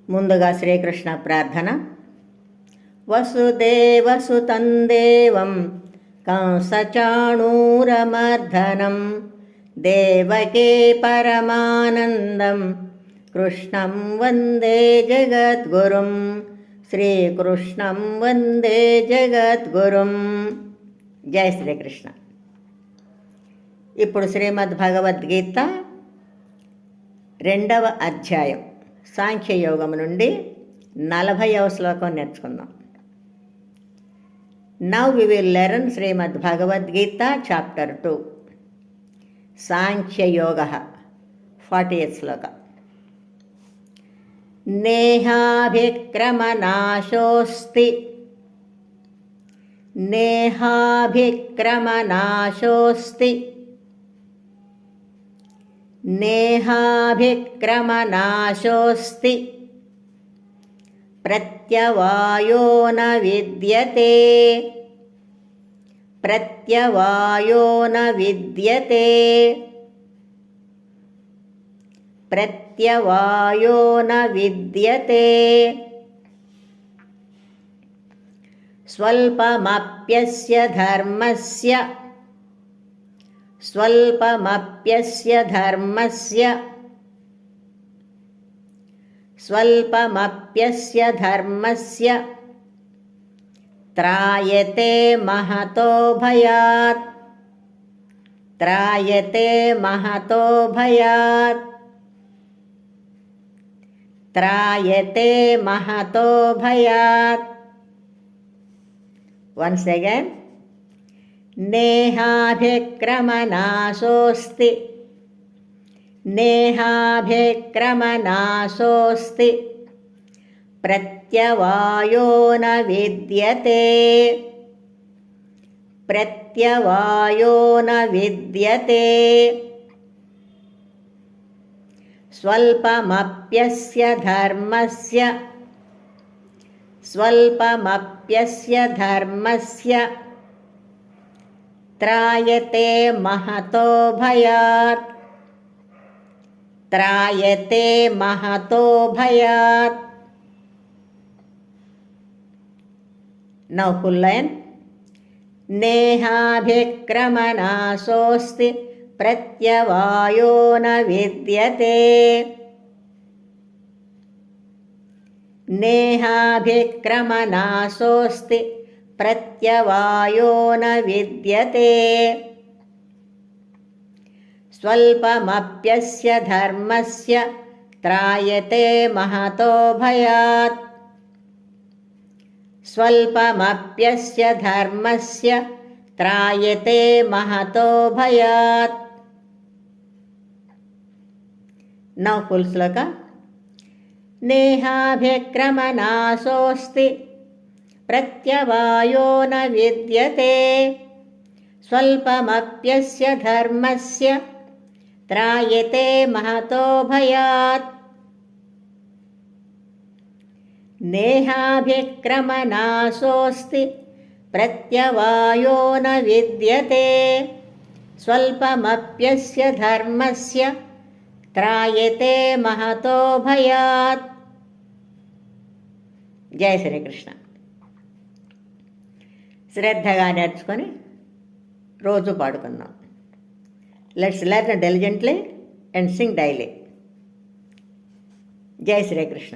ముందుగా శ్రీకృష్ణ ప్రార్థన. వసుదేవసుతం దేవం కంసచాణూరమర్దనం దేవకీ పరమానందం కృష్ణం వందే జగద్గురుం శ్రీకృష్ణం వందే జగద్గురుం. జై శ్రీకృష్ణ. ఇప్పుడు శ్రీమద్ భగవద్గీత 2వ అధ్యాయం సాంఖ్యయోగం నుండి 40వ శ్లోకం నేర్చుకుందాం. Now we will learn Shrimad Bhagavad Gita chapter 2 Sankhya Yoga 40th శ్లోక. నేహాభిక్రమనాశోస్తి నేహాభిక్రమనాశోస్తి నేహాభిక్రమనాశోస్తి ప్రత్యవాయో న విద్యతే ప్రత్యవాయో న విద్యతే ప్రత్యవాయో న విద్యతే. స్వల్పమప్యస్య ధర్మస్య స్వల్పమప్యస్య ధర్మస్య స్వల్పమప్యస్య ధర్మస్య త్రాయతే మహతో భయాత్ త్రాయతే మహతో భయాత్ త్రాయతే మహతో భయాత్. Once again. నేహాభిక్రమనాశోస్తి నేహాభిక్రమనాశోస్తి ప్రత్యవాయో న విద్యతే ప్రత్యవాయో న విద్యతే. స్వల్పమప్యస్య ధర్మస్య స్వల్పమప్యస్య ధర్మస్య త్రాయతే మహతో భయాత్ త్రాయతే మహతో భయాత్. Now full line. నేహాభిక్రమనాశోస్తి ప్రత్యవాయో న విద్యతే నేహాభిక్రమనాశోస్తి ప్రత్యవాయో న విద్యతే. స్వల్పమప్యస్య ధర్మస్య త్రాయతే మహతో భయాత్ స్వల్పమప్యస్య ధర్మస్య త్రాయతే మహతో భయాత్. నౌ ఫుల్ శ్లోక. నేహాభిక్రమనాశోస్తి ప్రత్యవాయో న విద్యతే స్వల్పమప్యస్య ధర్మస్య త్రాయతే మహతో భయాత్. నేహాభిక్రమనాశోస్తి ప్రత్యవాయో న విద్యతే స్వల్పమప్యస్య ధర్మస్య త్రాయతే మహతో భయాత్. జై శ్రీకృష్ణ. శ్రద్ధగా నేర్చుకొని రోజు పాడుకుందాం. Let's learn diligently and sing daily. జై శ్రీకృష్ణ.